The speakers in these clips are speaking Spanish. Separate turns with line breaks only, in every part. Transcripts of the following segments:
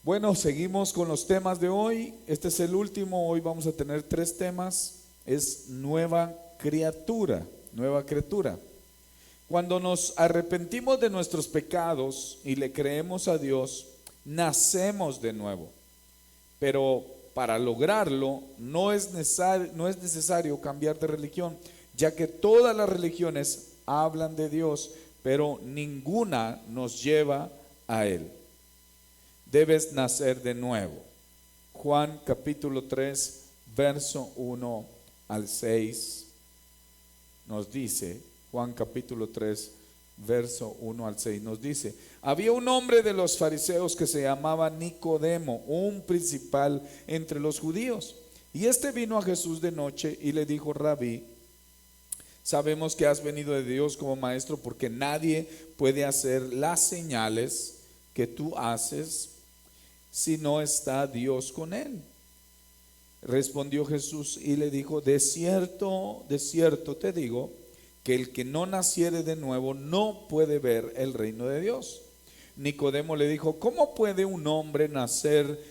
Bueno, seguimos con los temas de hoy. Este es el último. Hoy vamos a tener 3 temas. Es nueva criatura, nueva criatura. Cuando nos arrepentimos de nuestros pecados y le creemos a Dios, nacemos de nuevo. Pero para lograrlo no es necesario cambiar de religión, ya que todas las religiones hablan de Dios, pero ninguna nos lleva a Él. Debes nacer de nuevo. Juan capítulo 3, verso 1 al 6 nos dice, Juan capítulo 3, verso 1 al 6 nos dice: había un hombre de los fariseos que se llamaba Nicodemo, un principal entre los judíos. Y este vino a Jesús de noche y le dijo: Rabí, sabemos que has venido de Dios como maestro, porque nadie puede hacer las señales que tú haces si no está Dios con él. Respondió Jesús y le dijo: de cierto te digo, que el que no naciere de nuevo no puede ver el reino de Dios. Nicodemo le dijo: ¿cómo puede un hombre nacer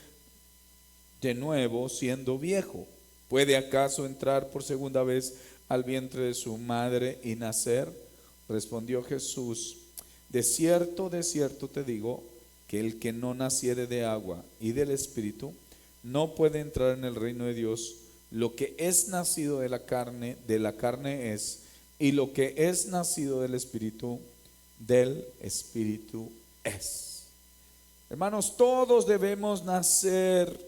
de nuevo siendo viejo? ¿Puede acaso entrar por segunda vez al vientre de su madre y nacer? Respondió Jesús: de cierto te digo, que el que no naciere de agua y del Espíritu no puede entrar en el reino de Dios. Lo que es nacido de la carne es, y lo que es nacido del Espíritu es. Hermanos, todos debemos nacer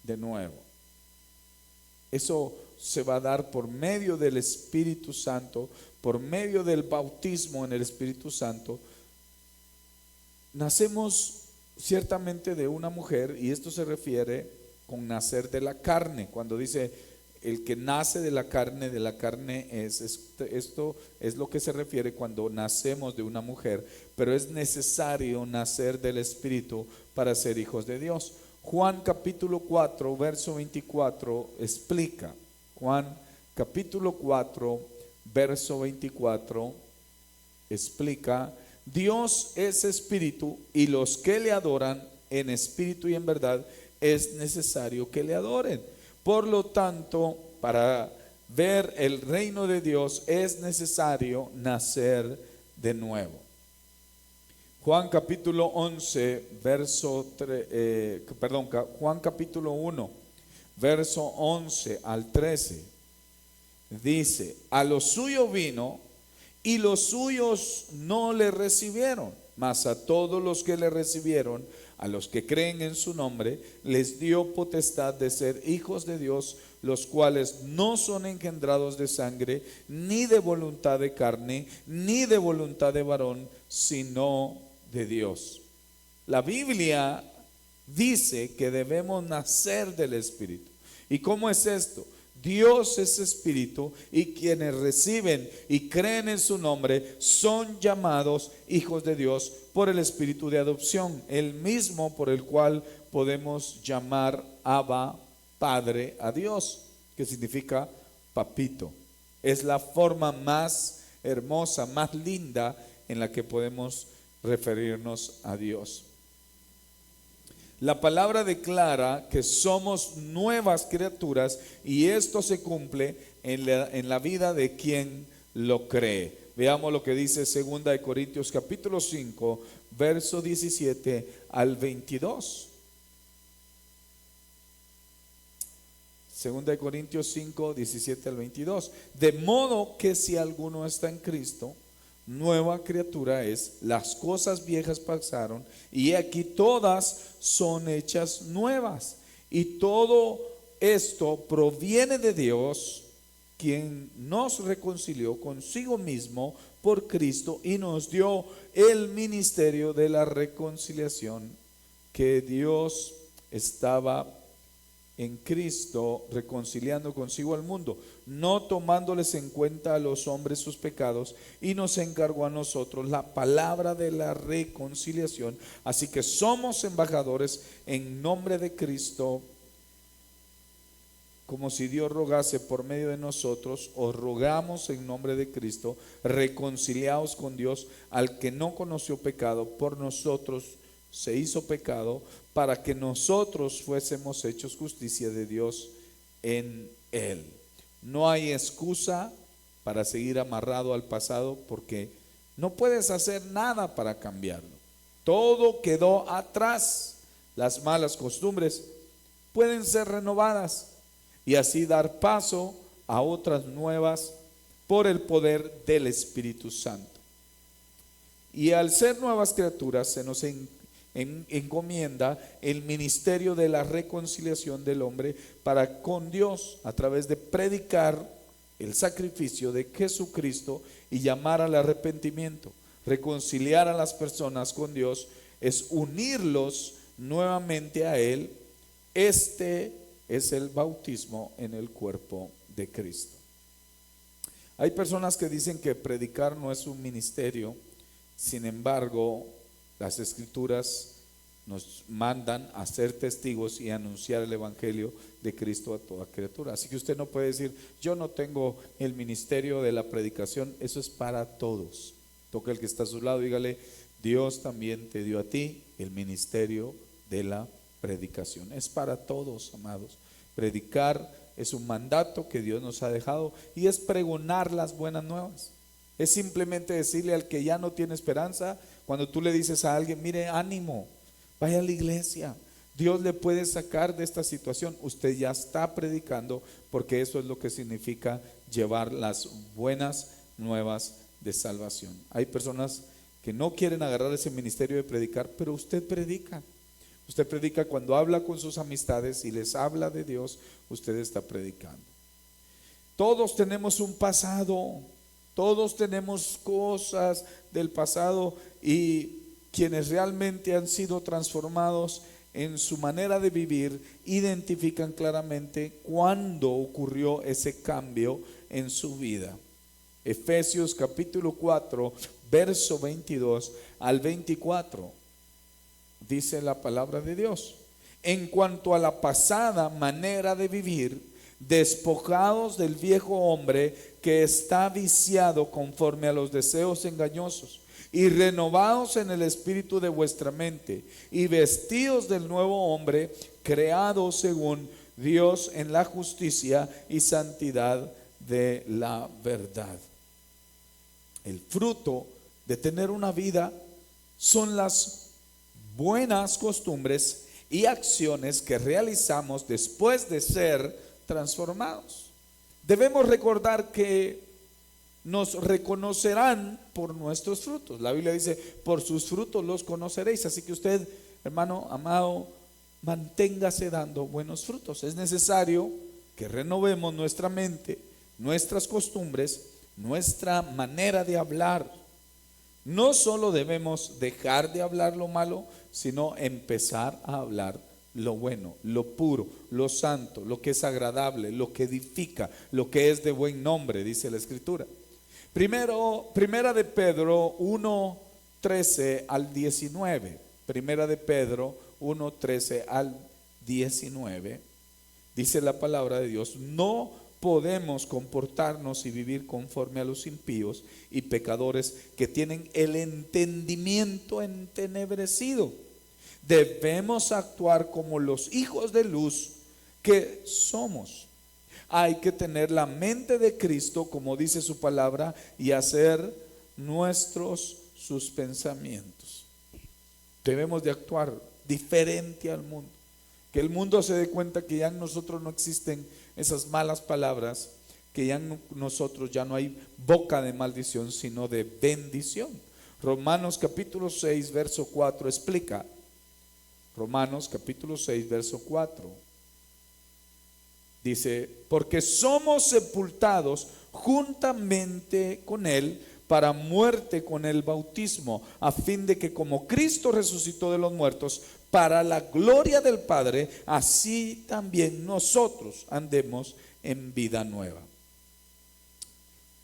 de nuevo. Eso se va a dar por medio del Espíritu Santo, por medio del bautismo en el Espíritu Santo. Nacemos ciertamente de una mujer, y esto se refiere con nacer de la carne. Cuando dice el que nace de la carne es, esto es lo que se refiere cuando nacemos de una mujer, pero es necesario nacer del Espíritu para ser hijos de Dios. Juan capítulo 4, verso 24 explica. Juan capítulo 4, verso 24 explica: Dios es espíritu, y los que le adoran en espíritu y en verdad es necesario que le adoren. Por lo tanto, para ver el reino de Dios es necesario nacer de nuevo. Juan capítulo 11, Juan capítulo 1, verso 11 al 13 dice: a lo suyo vino, y los suyos no le recibieron, mas a todos los que le recibieron, a los que creen en su nombre, les dio potestad de ser hijos de Dios, los cuales no son engendrados de sangre, ni de voluntad de carne, ni de voluntad de varón, sino de Dios. La Biblia dice que debemos nacer del Espíritu. ¿Y cómo es esto? Dios es espíritu, y quienes reciben y creen en su nombre son llamados hijos de Dios por el espíritu de adopción, el mismo por el cual podemos llamar Abba, Padre, a Dios, que significa papito. Es la forma más hermosa, más linda en la que podemos referirnos a Dios. La palabra declara que somos nuevas criaturas, y esto se cumple en la vida de quien lo cree. Veamos lo que dice 2 de Corintios capítulo 5, verso 17 al 22. 2 de Corintios 5, 17 al 22. De modo que si alguno está en Cristo, nueva criatura es, las cosas viejas pasaron, y aquí todas son hechas nuevas. Y todo esto proviene de Dios, quien nos reconcilió consigo mismo por Cristo y nos dio el ministerio de la reconciliación, que Dios estaba en Cristo reconciliando consigo al mundo, no tomándoles en cuenta a los hombres sus pecados, y nos encargó a nosotros la palabra de la reconciliación. Así que somos embajadores en nombre de Cristo, como si Dios rogase por medio de nosotros. Os rogamos en nombre de Cristo, reconciliaos con Dios, al que no conoció pecado, por nosotros se hizo pecado para que nosotros fuésemos hechos justicia de Dios en Él. No hay excusa para seguir amarrado al pasado porque no puedes hacer nada para cambiarlo. Todo quedó atrás. Las malas costumbres pueden ser renovadas y así dar paso a otras nuevas por el poder del Espíritu Santo. Y al ser nuevas criaturas se nos encomienda el ministerio de la reconciliación del hombre para con Dios a través de predicar el sacrificio de Jesucristo y llamar al arrepentimiento. Reconciliar a las personas con Dios es unirlos nuevamente a Él. Este es el bautismo en el cuerpo de Cristo. Hay personas que dicen que predicar no es un ministerio. Sin embargo, las Escrituras nos mandan a ser testigos y anunciar el Evangelio de Cristo a toda criatura. Así que usted no puede decir, yo no tengo el ministerio de la predicación. Eso es para todos. Toca el que está a su lado, dígale, Dios también te dio a ti el ministerio de la predicación. Es para todos, amados. Predicar es un mandato que Dios nos ha dejado y es pregonar las buenas nuevas. Es simplemente decirle al que ya no tiene esperanza, cuando tú le dices a alguien, mire, ánimo, vaya a la iglesia, Dios le puede sacar de esta situación. Usted ya está predicando, porque eso es lo que significa llevar las buenas nuevas de salvación. Hay personas que no quieren agarrar ese ministerio de predicar, pero usted predica. Usted predica cuando habla con sus amistades y les habla de Dios, usted está predicando. Todos tenemos un pasado. Todos tenemos cosas del pasado y quienes realmente han sido transformados en su manera de vivir identifican claramente cuándo ocurrió ese cambio en su vida. Efesios capítulo 4, verso 22 al 24, dice la palabra de Dios. En cuanto a la pasada manera de vivir, despojados del viejo hombre que está viciado conforme a los deseos engañosos, y renovados en el espíritu de vuestra mente, y vestidos del nuevo hombre, creado según Dios en la justicia y santidad de la verdad. El fruto de tener una vida son las buenas costumbres y acciones que realizamos después de ser transformados. Debemos recordar que nos reconocerán por nuestros frutos. La Biblia dice, por sus frutos los conoceréis. Así que usted, hermano amado, manténgase dando buenos frutos. Es necesario que renovemos nuestra mente, nuestras costumbres, nuestra manera de hablar. No solo debemos dejar de hablar lo malo, sino empezar a hablar lo bueno, lo puro, lo santo, lo que es agradable, lo que edifica, lo que es de buen nombre, dice la Escritura. Primera de Pedro 1, 13 al 19. Primera de Pedro 1, 13 al 19. Dice la palabra de Dios, no podemos comportarnos y vivir conforme a los impíos y pecadores que tienen el entendimiento entenebrecido. Debemos actuar como los hijos de luz que somos. Hay que tener la mente de Cristo, como dice su palabra, y hacer nuestros sus pensamientos. Debemos de actuar diferente al mundo. Que el mundo se dé cuenta que ya en nosotros no existen esas malas palabras, que ya en nosotros ya no hay boca de maldición, sino de bendición. Romanos capítulo 6, verso 4 explica. Romanos capítulo 6, verso 4. Dice, porque somos sepultados juntamente con Él para muerte con el bautismo, a fin de que como Cristo resucitó de los muertos, para la gloria del Padre, así también nosotros andemos en vida nueva.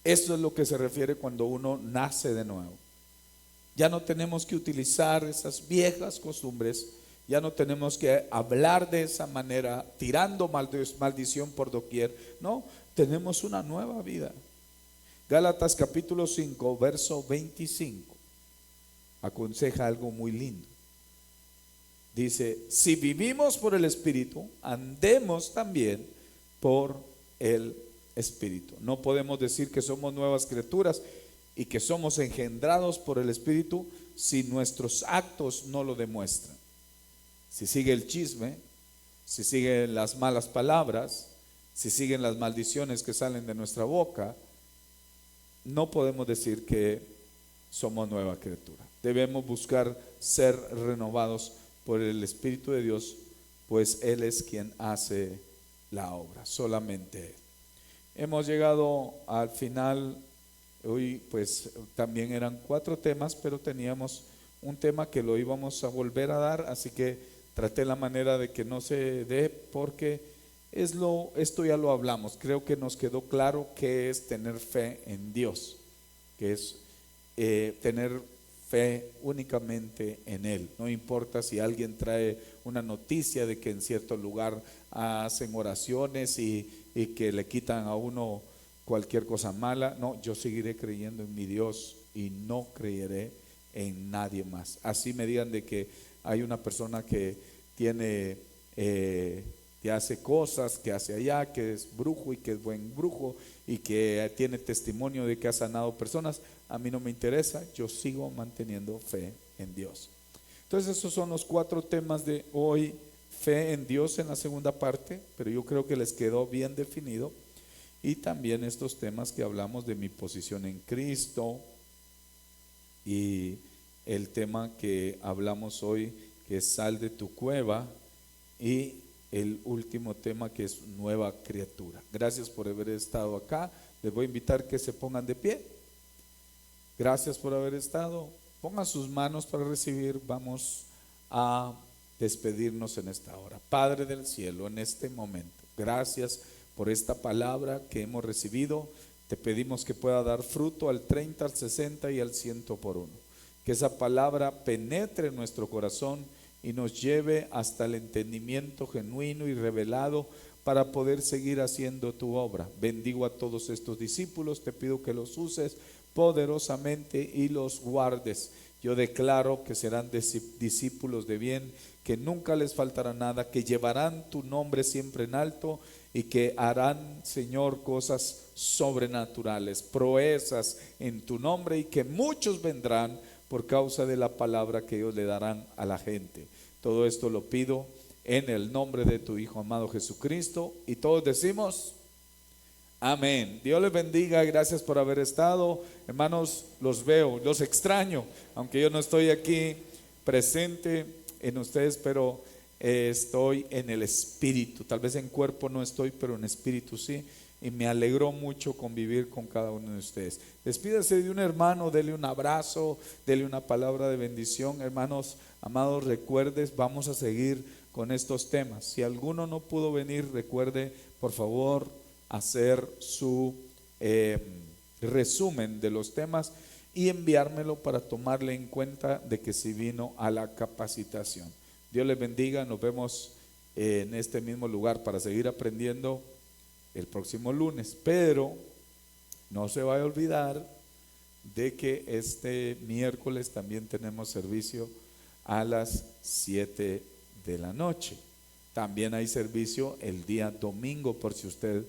Eso es lo que se refiere cuando uno nace de nuevo. Ya no tenemos que utilizar esas viejas costumbres. Ya no tenemos que hablar de esa manera, tirando maldición por doquier. No, tenemos una nueva vida. Gálatas capítulo 5, verso 25. Aconseja algo muy lindo. Dice, si vivimos por el Espíritu, andemos también por el Espíritu. No podemos decir que somos nuevas criaturas y que somos engendrados por el Espíritu si nuestros actos no lo demuestran. Si sigue el chisme, si siguen las malas palabras, si siguen las maldiciones que salen de nuestra boca, no podemos decir que somos nueva criatura. Debemos buscar ser renovados por el Espíritu de Dios, pues Él es quien hace la obra, solamente Él. Hemos llegado al final. Hoy pues también eran 4 temas, pero teníamos un tema que lo íbamos a volver a dar, así que traté la manera de que no se dé, porque esto ya lo hablamos. Creo que nos quedó claro qué es tener fe en Dios, que es tener fe únicamente en Él. No importa si alguien trae una noticia de que en cierto lugar hacen oraciones y que le quitan a uno cualquier cosa mala. No, yo seguiré creyendo en mi Dios y no creeré en nadie más. Así me digan de que hay una persona que tiene que hace cosas, que hace allá, que es brujo y que es buen brujo y que tiene testimonio de que ha sanado personas. A mí no me interesa, yo sigo manteniendo fe en Dios. Entonces esos son los 4 temas de hoy. Fe en Dios en la segunda parte, pero yo creo que les quedó bien definido. Y también estos temas que hablamos de mi posición en Cristo, y el tema que hablamos hoy, que es sal de tu cueva, y el último tema, que es nueva criatura. Gracias por haber estado acá. Les voy a invitar que se pongan de pie. Gracias por haber estado. Pongan sus manos para recibir. Vamos a despedirnos en esta hora. Padre del cielo, en este momento, gracias por esta palabra que hemos recibido. Te pedimos que pueda dar fruto al 30, al 60 y al 100 por uno. Que esa palabra penetre en nuestro corazón y nos lleve hasta el entendimiento genuino y revelado para poder seguir haciendo tu obra. Bendigo a todos estos discípulos, te pido que los uses poderosamente y los guardes. Yo declaro que serán discípulos de bien, que nunca les faltará nada, que llevarán tu nombre siempre en alto y que harán, Señor, cosas sobrenaturales, proezas en tu nombre, y que muchos vendrán por causa de la palabra que ellos le darán a la gente. Todo esto lo pido en el nombre de tu Hijo amado Jesucristo, y todos decimos amén. Dios les bendiga, gracias por haber estado. Hermanos, los veo, los extraño, aunque yo no estoy aquí presente en ustedes, pero estoy en el espíritu. Tal vez en cuerpo no estoy, pero en espíritu sí. Y me alegró mucho convivir con cada uno de ustedes. Despídase de un hermano, dele un abrazo, dele una palabra de bendición. Hermanos amados, recuerdes, vamos a seguir con estos temas. Si alguno no pudo venir, recuerde, por favor, hacer su resumen de los temas y enviármelo para tomarle en cuenta de que sí vino a la capacitación. Dios les bendiga, nos vemos en este mismo lugar para seguir aprendiendo el próximo lunes, pero no se vaya a olvidar de que este miércoles también tenemos servicio a las 7 de la noche. También hay servicio el día domingo, por si usted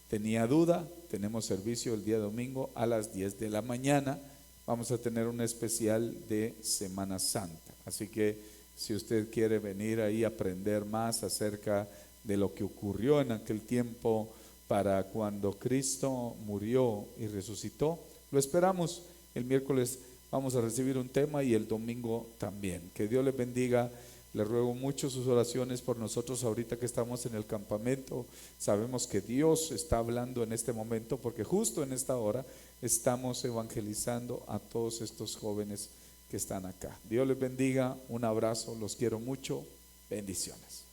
tenía duda. Tenemos servicio el día domingo a las 10 de la mañana. Vamos a tener un especial de Semana Santa, así que si usted quiere venir ahí a aprender más acerca de lo que ocurrió en aquel tiempo para cuando Cristo murió y resucitó, lo esperamos. El miércoles vamos a recibir un tema y el domingo también. Que Dios les bendiga. Les ruego mucho sus oraciones por nosotros ahorita que estamos en el campamento. Sabemos que Dios está hablando en este momento, porque justo en esta hora estamos evangelizando a todos estos jóvenes que están acá. Dios les bendiga, un abrazo, los quiero mucho, bendiciones.